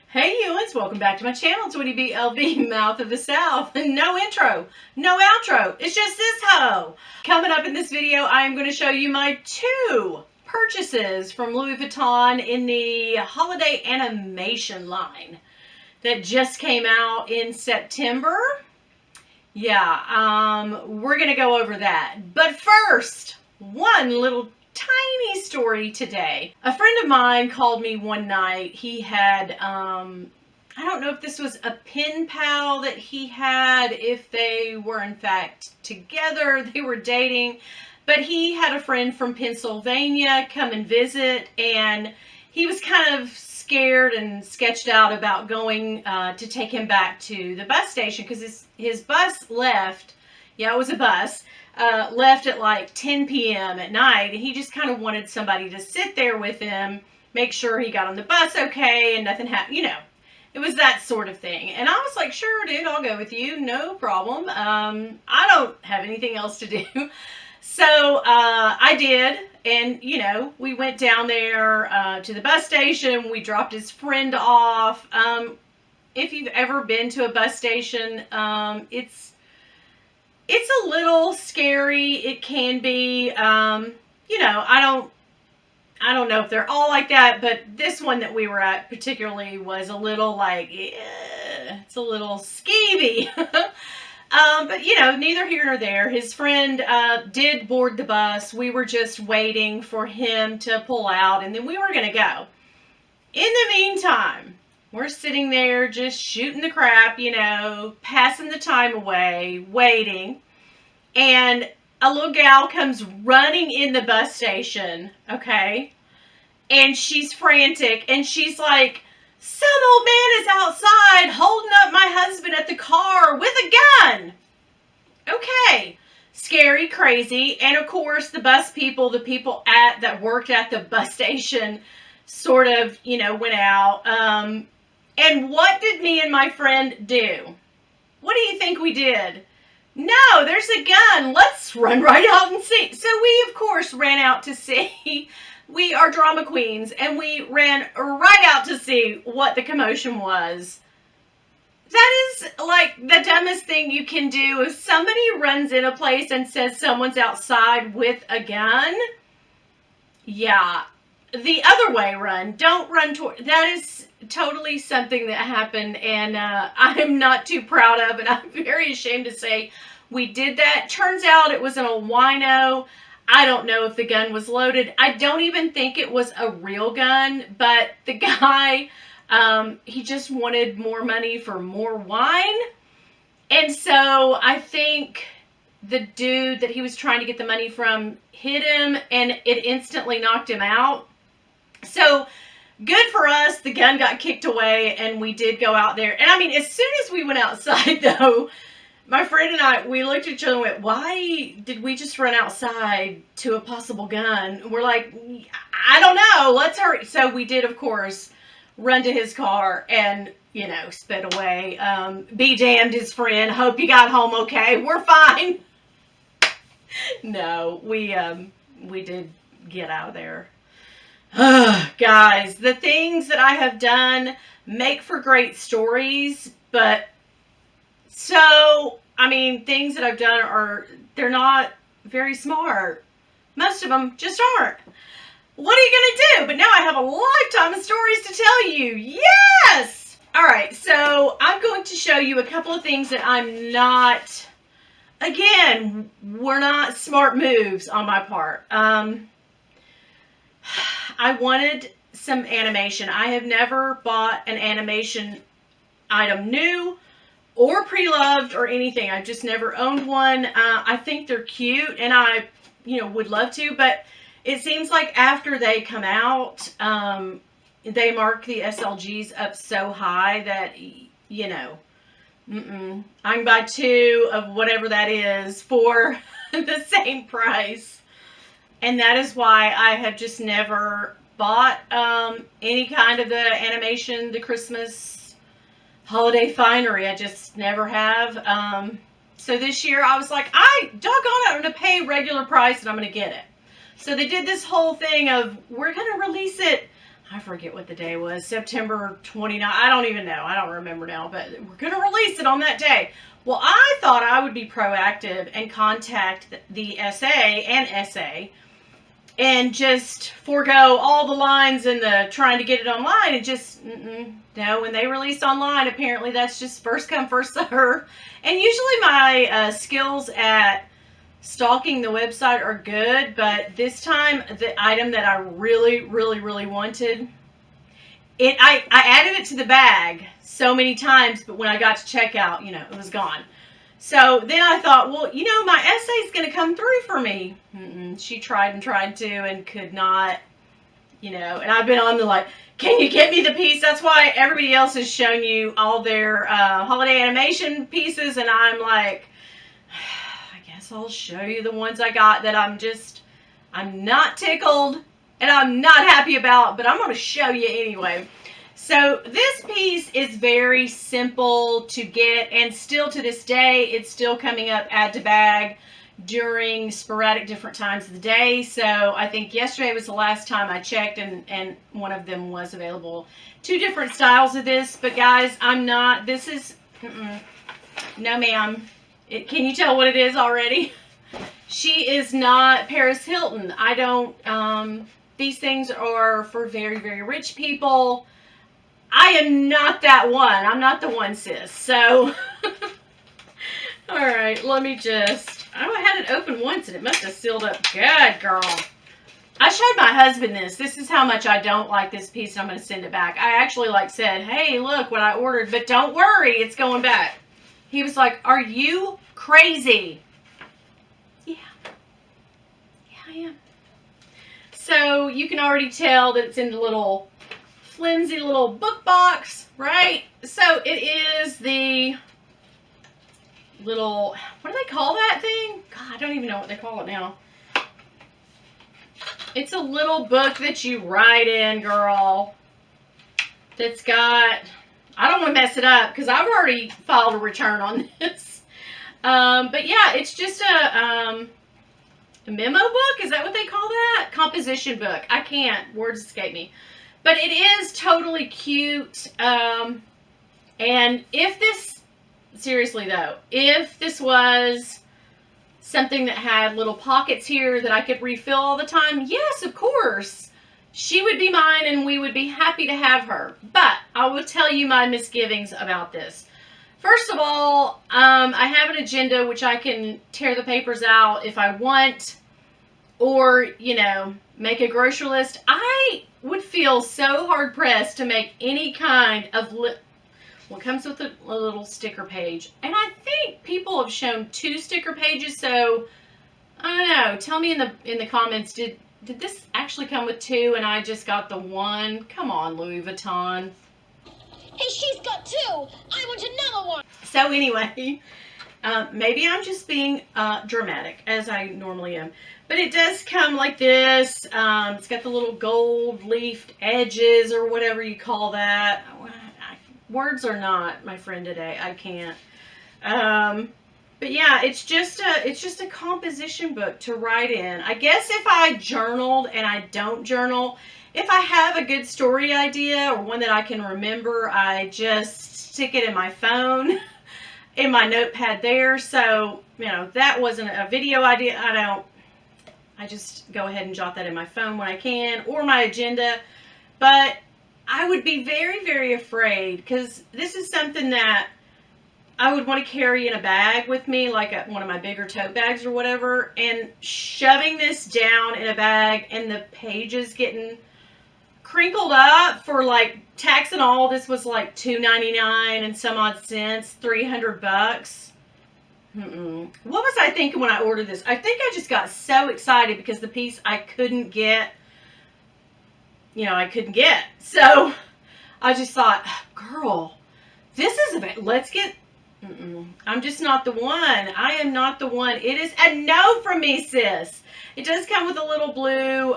Hey Ewans, welcome back to my channel. It's Woody BLV, Mouth of the South. No intro, no outro. It's just this hoe. Coming up in this video, I am going to show you my two purchases from Louis Vuitton in the holiday animation line that just came out in September. Yeah, we're going to go over that. But first, one little tiny story today. A friend of mine called me one night. He had, I don't know if this was a pen pal that he had, if they were in fact together, they were dating, but he had a friend from Pennsylvania come and visit, and he was kind of scared and sketched out about going to take him back to the bus station because his bus left. Yeah, it was a bus. Left at like 10 p.m. at night, and he just kind of wanted somebody to sit there with him, make sure he got on the bus okay and nothing happened, you know. It was that sort of thing. And I was like, sure, dude, I'll go with you. No problem. I don't have anything else to do. So I did. And, you know, we went down there to the bus station. We dropped his friend off. If you've ever been to a bus station, it's a little scary. It can be, you know, I don't know if they're all like that, but this one that we were at particularly was a little like, it's a little skeevy. But, you know, neither here nor there. His friend did board the bus. We were just waiting for him to pull out, and then we were going to go. In the meantime, we're sitting there just shooting the crap, you know, passing the time away, waiting. And a little gal comes running in the bus station, okay? And she's frantic, and she's like, some old man is outside holding up my husband at the car with a gun. Okay. Scary, crazy. And of course, the bus people, the people that worked at the bus station sort of, you know, went out. And what did me and my friend do? What do you think we did? No, there's a gun. Let's run right out and see. So we, of course, ran out to see. We are drama queens, and we ran right out to see what the commotion was. That is like the dumbest thing you can do. If somebody runs in a place and says someone's outside with a gun, yeah, the other way run. Don't run toward. That is totally something that happened, and I'm not too proud of it. I'm very ashamed to say we did that. Turns out it was an albino. I don't know if the gun was loaded. I don't even think it was a real gun, but the guy, he just wanted more money for more wine. And so I think the dude that he was trying to get the money from hit him, and it instantly knocked him out. So good for us. The gun got kicked away, and we did go out there. And I mean, as soon as we went outside, though, my friend and I, we looked at each other and went, why did we just run outside to a possible gun? We're like, I don't know. Let's hurry. So we did, of course, run to his car and, you know, sped away. Be damned, his friend. Hope you got home okay. We're fine. No, we did get out of there. Guys, the things that I have done make for great stories, but so, I mean, things that I've done they're not very smart. Most of them just aren't. What are you going to do? But now I have a lifetime of stories to tell you. Yes! All right, so I'm going to show you a couple of things that I'm not, again, were not smart moves on my part. I wanted some animation. I have never bought an animation item new or pre-loved or anything. I've just never owned one. I think they're cute, and I, you know, would love to, but it seems like after they come out, they mark the SLGs up so high that, you know, I can buy two of whatever that is for the same price. And that is why I have just never bought any kind of the animation, the Christmas holiday finery. I just never have. So this year I was like, doggone it, I'm going to pay regular price and I'm going to get it. So they did this whole thing of, we're going to release it I forget what the day was, September 29th. I don't even know. I don't remember now, but we're going to release it on that day. Well, I thought I would be proactive and contact the SA and just forego all the lines and the trying to get it online and just, no, when they release online, apparently that's just first come, first serve. And usually my skills at stalking the website are good, but this time the item that I really, really, really wanted, I added it to the bag so many times, but when I got to checkout, it was gone. So then I thought, well, my essay's going to come through for me. She tried and tried to and could not, and I've been on the like, can you get me the piece? That's why everybody else has shown you all their holiday animation pieces, and I'm like, I'll show you the ones I got that I'm not tickled and I'm not happy about, but I'm going to show you anyway. So this piece is very simple to get, and still to this day, it's still coming up add to bag during sporadic different times of the day. So I think yesterday was the last time I checked, and one of them was available. 2 different styles of this, but guys, no ma'am. Can you tell what it is already? She is not Paris Hilton. I don't, these things are for very, very rich people. I am not that one. I'm not the one, sis. So, all right, let me just, I had it open once and it must have sealed up. Good girl. I showed my husband this. This is how much I don't like this piece, and I'm going to send it back. I actually said, hey, look what I ordered, but don't worry, it's going back. He was like, are you crazy? Yeah. Yeah, I am. So you can already tell that it's in the little flimsy little book box, right? So it is the little, what do they call that thing? God, I don't even know what they call it now. It's a little book that you write in, girl. That's got, I don't want to mess it up because I've already filed a return on this. But yeah, it's just a memo book. Is that what they call that? Composition book. I can't. Words escape me. But it is totally cute. And if this, seriously though, if this was something that had little pockets here that I could refill all the time, yes, of course. She would be mine and we would be happy to have her. But I will tell you my misgivings about this. First of all, I have an agenda which I can tear the papers out if I want, or, make a grocery list. I would feel so hard pressed to make any kind of well, it comes with a little sticker page. And I think people have shown 2 sticker pages, so I don't know. Tell me in the comments, did this actually come with 2 and I just got the 1? Come on, Louis Vuitton. Hey, she's got 2. I want another one. So anyway, maybe I'm just being dramatic, as I normally am. But it does come like this. It's got the little gold leafed edges or whatever you call that. Words are not my friend today. I can't. But yeah, it's just a composition book to write in. I guess if I journaled and I don't journal, if I have a good story idea or one that I can remember, I just stick it in my phone, in my notepad there. So, that wasn't a video idea. I just go ahead and jot that in my phone when I can, or my agenda. But I would be very, very afraid, because this is something that I would want to carry in a bag with me, like one of my bigger tote bags or whatever, and shoving this down in a bag and the pages getting crinkled up for tax and all. This was $2.99 and some odd cents, $300. What was I thinking when I ordered this? I think I just got so excited because the piece I couldn't get, So I just thought, girl, this is let's get, I'm just not the one. I am not the one. It is a no from me, sis. It does come with a little blue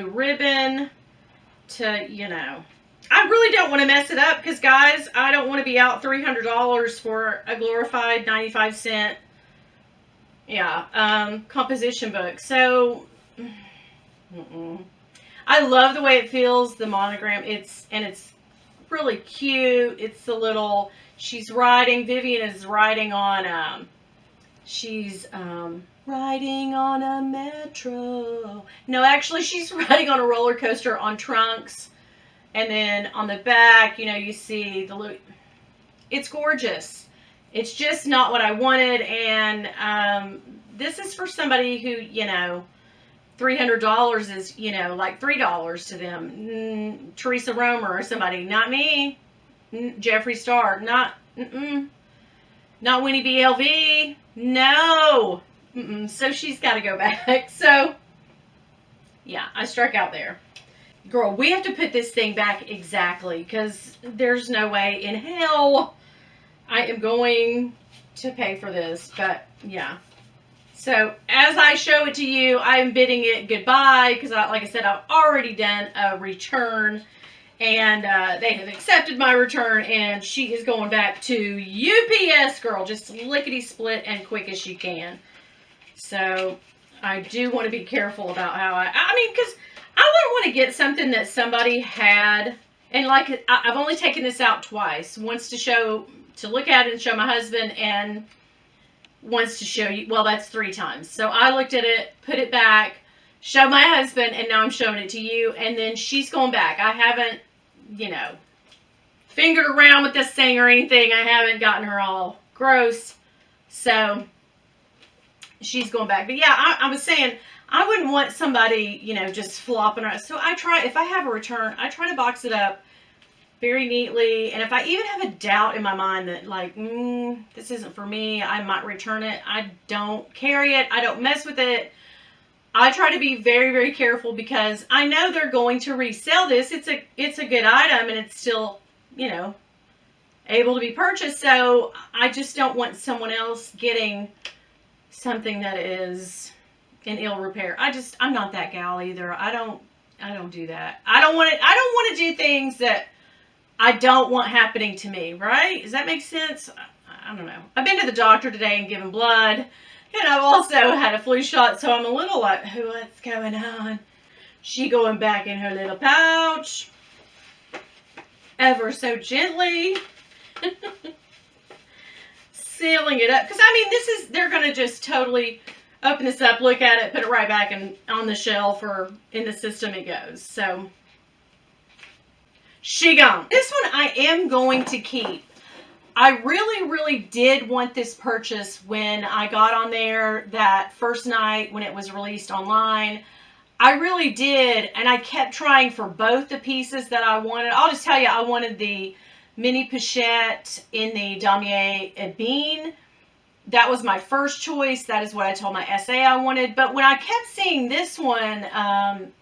ribbon to, I really don't want to mess it up because, guys, I don't want to be out $300 for a glorified 95-cent, composition book. So, I love the way it feels, the monogram. It's really cute. It's the little, Vivian is riding on, she's riding on a metro. No, actually, she's riding on a roller coaster on trunks. And then on the back, you see it's gorgeous. It's just not what I wanted. And this is for somebody who, $300 is, like $3 to them. Teresa Romer or somebody, not me. Jeffree Star, not Winnie BLV. No. So she's got to go back. So, yeah, I struck out there. Girl, we have to put this thing back exactly, because there's no way in hell I am going to pay for this. But, yeah. So, as I show it to you, I am bidding it goodbye, because, like I said, I've already done a return. And they have accepted my return, and she is going back to UPS, girl. Just lickety-split and quick as she can. So, I do want to be careful about how because I wouldn't want to get something that somebody had. And, like, I've only taken this out twice. Once to look at it and show my husband, and once to show you. Well, that's 3 times. So, I looked at it, put it back, showed my husband, and now I'm showing it to you. And then she's going back. I haven't, fingered around with this thing or anything. I haven't gotten her all gross. So, she's going back. But yeah, I was saying, I wouldn't want somebody, just flopping around. So if I have a return, I try to box it up very neatly. And if I even have a doubt in my mind that, like, this isn't for me, I might return it. I don't carry it. I don't mess with it. I try to be very, very careful, because I know they're going to resell this. It's a good item, and it's still, able to be purchased. So I just don't want someone else getting something that is in ill repair. I'm not that gal either. I don't do that. I don't want to do things that I don't want happening to me, right? Does that make sense? I don't know. I've been to the doctor today and given blood. And I've also had a flu shot, so I'm a little like, what's going on? She going back in her little pouch. Ever so gently. Sealing it up. Because, they're going to just totally open this up, look at it, put it right back on the shelf, or in the system it goes. So, she gone. This one I am going to keep. I really, really did want this purchase when I got on there that first night when it was released online. I really did, and I kept trying for both the pieces that I wanted. I'll just tell you, I wanted the mini pochette in the damier ébène. That was my first choice. That is what I told my SA I wanted. But when I kept seeing this one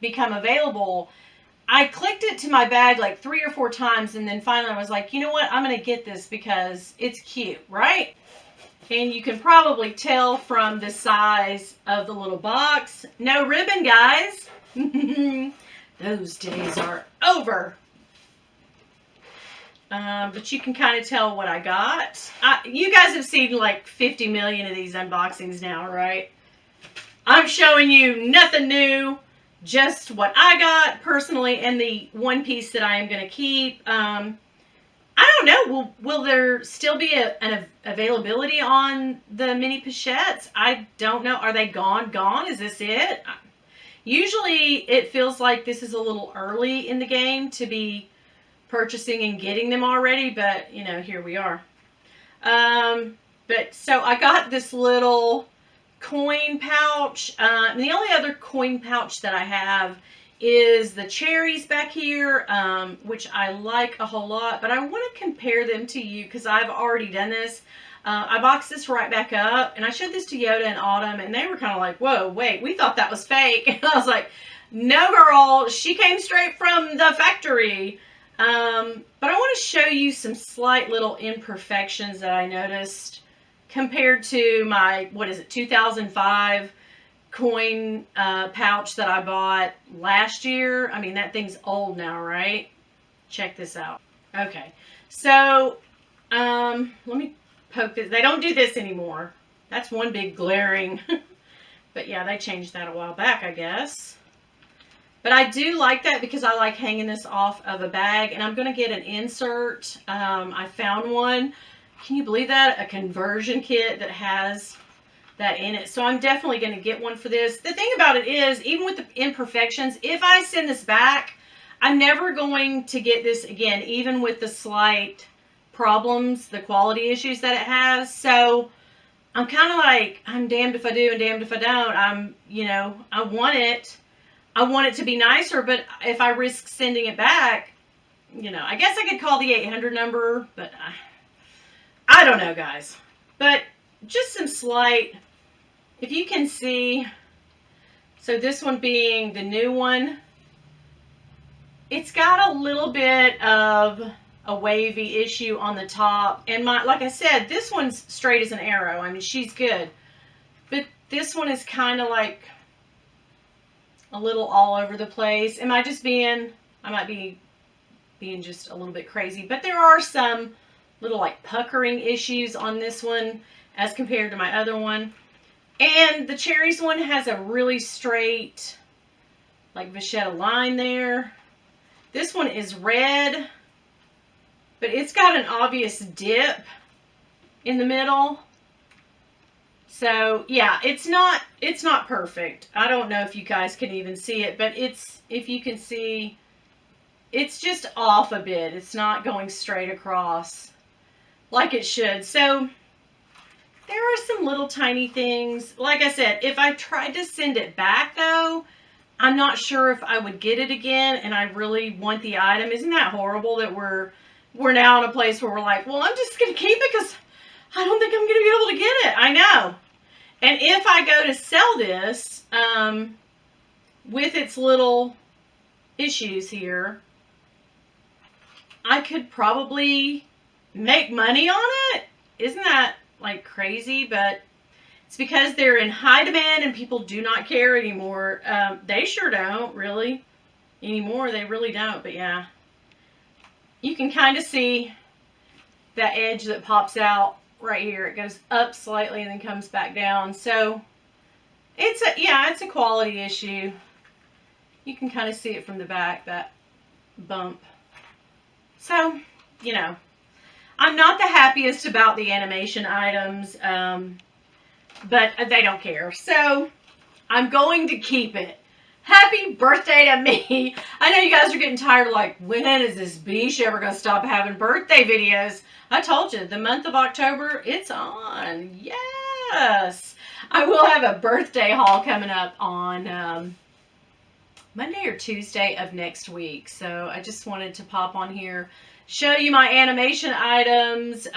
become available, I clicked it to my bag like 3 or 4 times, and then finally I was like, you know what? I'm going to get this because it's cute, right? And you can probably tell from the size of the little box. No ribbon, guys. Those days are over. But you can kind of tell what I got. You guys have seen like 50 million of these unboxings now, right? I'm showing you nothing new. Just what I got personally, and the one piece that I am going to keep. I don't know. Will there still be an availability on the mini pochettes? I don't know. Are they gone? Is this it? Usually it feels like this is a little early in the game to be purchasing and getting them already, but here we are. But so I got this little coin pouch. The only other coin pouch that I have is the cherries back here, which I like a whole lot, but I want to compare them to you because I've already done this. I boxed this right back up, and I showed this to Yoda and Autumn, and they were kind of like, whoa, wait, we thought that was fake. And I was like, no, girl, she came straight from the factory. But I want to show you some slight little imperfections that I noticed compared to my, 2005 coin pouch that I bought last year. That thing's old now, right? Check this out. Okay, so let me poke this. They don't do this anymore. That's one big glaring. But yeah, they changed that a while back, I guess. But I do like that because I like hanging this off of a bag. And I'm going to get an insert. I found one. Can you believe that? A conversion kit that has that in it. So I'm definitely going to get one for this. The thing about it is, even with the imperfections, if I send this back, I'm never going to get this again, even with the slight problems, the quality issues that it has. So I'm kind of like, I'm damned if I do and damned if I don't. I want it. I want it to be nicer, but if I risk sending it back, I guess I could call the 800 number, but I don't know, guys. But just some slight, if you can see, so this one being the new one, it's got a little bit of a wavy issue on the top. And like I said, this one's straight as an arrow. I mean, she's good. But this one is kind of like a little all over the place. I might be being just a little bit crazy. But there are some little like puckering issues on this one as compared to my other one. And the cherries one has a really straight, like vachetta line there. This one is red, but it's got an obvious dip in the middle. So yeah, it's not perfect. I don't know if you guys can even see it, but if you can see, it's just off a bit. It's not going straight across like it should. So there are some little tiny things. Like I said, if I tried to send it back though, I'm not sure if I would get it again, and I really want the item. Isn't that horrible that we're now in a place where we're like, well, I'm just going to keep it because I don't think I'm going to be able to get it. I know. And if I go to sell this, with its little issues here, I could probably make money on it. Isn't that like crazy? But it's because they're in high demand and people do not care anymore. They sure don't really anymore. They really don't. But yeah, you can kind of see that edge that pops out right here. It goes up slightly and then comes back down. So it's a quality issue. You can kind of see it from the back, that bump. So, I'm not the happiest about the animation items, but they don't care. So, I'm going to keep it. Happy birthday to me. I know you guys are getting tired of like, when is this Beesh ever going to stop having birthday videos? I told you, the month of October, it's on. Yes. I will have a birthday haul coming up on Monday or Tuesday of next week. So I just wanted to pop on here, show you my animation items,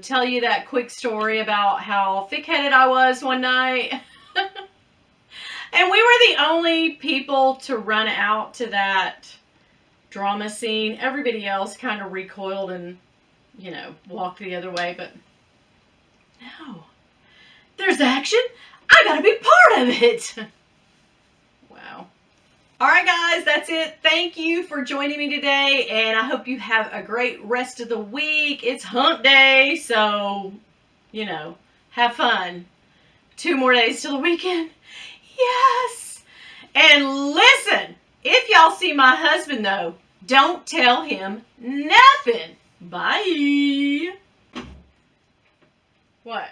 tell you that quick story about how thick-headed I was one night. And we were the only people to run out to that drama scene. Everybody else kind of recoiled and, walked the other way. But no, there's action. I gotta be part of it. Wow. All right, guys, that's it. Thank you for joining me today, and I hope you have a great rest of the week. It's hump day, so, have fun. 2 more days till the weekend. Yes. And listen, if y'all see my husband, though, don't tell him nothing. Bye. What?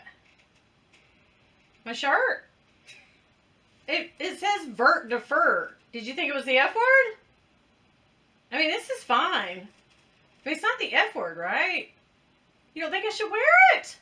My shirt? It says vert defer. Did you think it was the F word? I mean, this is fine. But it's not the F word, right? You don't think I should wear it?